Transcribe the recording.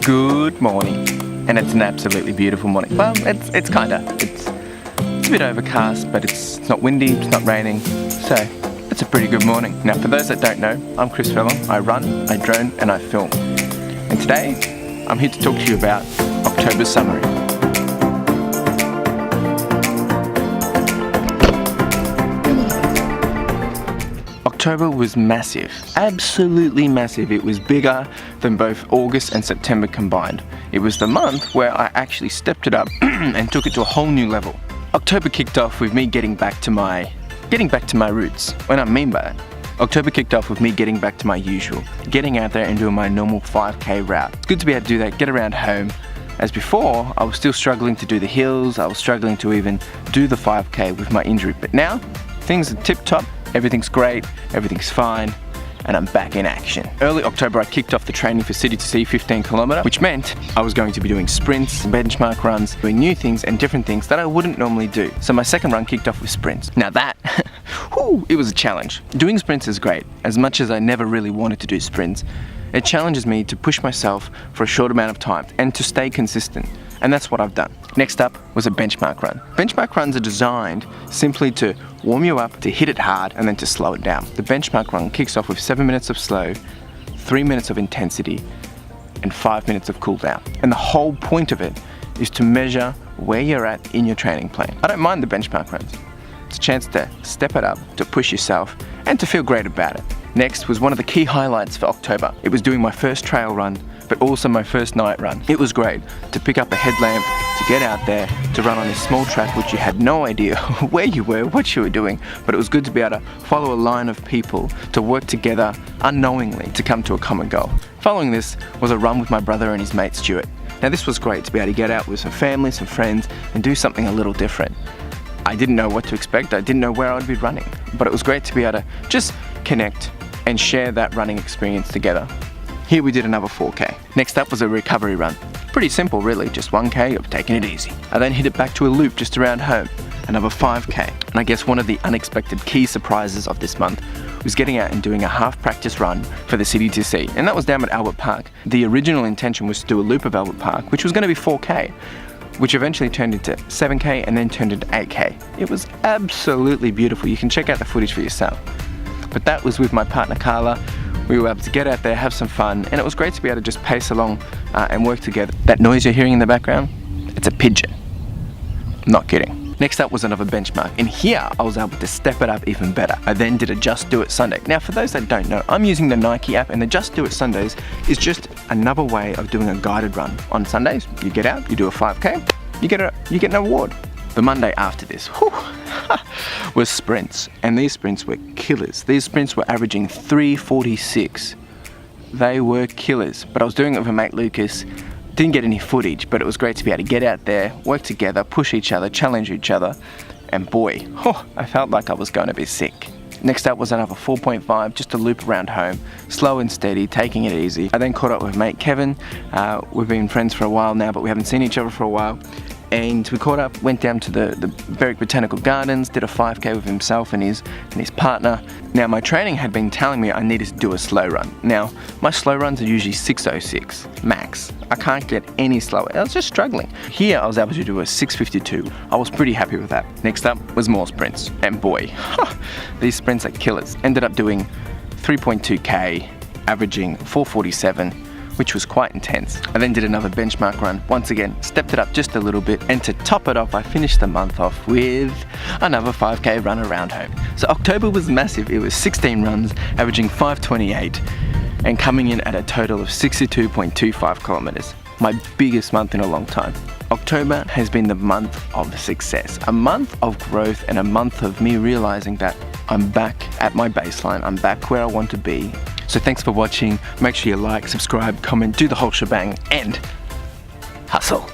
Good morning, and it's an absolutely beautiful morning. Well, it's a bit overcast, but it's not windy, it's not raining, so it's a pretty good morning. Now, for those that don't know, I'm Furlong. I run, I drone, and I film. And today, I'm here to talk to you about October's summary. October was massive, absolutely massive. It was bigger than both August and September combined. It was the month where I actually stepped it up and took it to a whole new level. October kicked off with me getting back to my roots. What I mean by that, October kicked off with me getting back to my usual, getting out there and doing my normal 5K route. It's good to be able to do that, get around home. As before, I was still struggling to do the hills, I was struggling to even do the 5K with my injury, but now things are tip-top. Everything's great, everything's fine, and I'm back in action. Early October, I kicked off the training for City to Sea 15 kilometre, which meant I was going to be doing sprints, benchmark runs, doing new things and different things that I wouldn't normally do. So my second run kicked off with sprints. Now that, it was a challenge. Doing sprints is great. As much as I never really wanted to do sprints, it challenges me to push myself for a short amount of time and to stay consistent. And that's what I've done. Next up was a benchmark run. Benchmark runs are designed simply to warm you up, to hit it hard, and then to slow it down. The benchmark run kicks off with 7 minutes of slow, 3 minutes of intensity, and 5 minutes of cool down. And the whole point of it is to measure where you're at in your training plan. I don't mind the benchmark runs. It's a chance to step it up, to push yourself, and to feel great about it. Next was one of the key highlights for October. It was doing my first trail run, but also my first night run. It was great to pick up a headlamp, to get out there, to run on this small track which you had no idea where you were, what you were doing, but it was good to be able to follow a line of people, to work together unknowingly to come to a common goal. Following this was a run with my brother and his mate Stuart. Now this was great to be able to get out with some family, some friends, and do something a little different. I didn't know what to expect, I didn't know where I'd be running, but it was great to be able to just connect and share that running experience together. Here we did another 4K. Next up was a recovery run. Pretty simple really, just 1K of taking it easy. I then hit it back to a loop just around home, another 5K. And I guess one of the unexpected key surprises of this month was getting out and doing a half practice run for the City to Sea, and that was down at Albert Park. The original intention was to do a loop of Albert Park, which was going to be 4K, which eventually turned into 7K and then turned into 8K. It was absolutely beautiful. You can check out the footage for yourself. But that was with my partner Carla. We were able to get out there, have some fun, and it was great to be able to just pace along and work together. That noise you're hearing in the background, it's a pigeon. I'm not kidding. Next up was another benchmark, and here I was able to step it up even better. I then did a Just Do It Sunday. Now for those that don't know, I'm using the Nike app, and the Just Do It Sundays is just another way of doing a guided run. On Sundays, you get out, you do a 5K, you get an award. The Monday after this, was sprints, and these sprints were killers. These sprints were averaging 3:46. They were killers, but I was doing it with my mate Lucas. Didn't get any footage, but it was great to be able to get out there, work together, push each other, challenge each other, and boy, I felt like I was going to be sick. Next up was another 4.5, just a loop around home, slow and steady, taking it easy. I then caught up with mate Kevin. We've been friends for a while now, but we haven't seen each other for a while. And we caught up, went down to the Berwick Botanical Gardens, did a 5K with himself and his partner. Now my training had been telling me I needed to do a slow run. Now my slow runs are usually 6:06 max. I can't get any slower. I was just struggling. Here I was able to do a 6:52. I was pretty happy with that. Next up was more sprints, and boy, these sprints are killers. Ended up doing 3.2K, averaging 4:47. Which was quite intense. I then did another benchmark run. Once again, stepped it up just a little bit, and to top it off, I finished the month off with another 5K run around home. So October was massive. It was 16 runs, averaging 5:28, and coming in at a total of 62.25 kilometers. My biggest month in a long time. October has been the month of success, a month of growth, and a month of me realizing that I'm back at my baseline. I'm back where I want to be. So thanks for watching. Make sure you like, subscribe, comment, do the whole shebang, and hustle.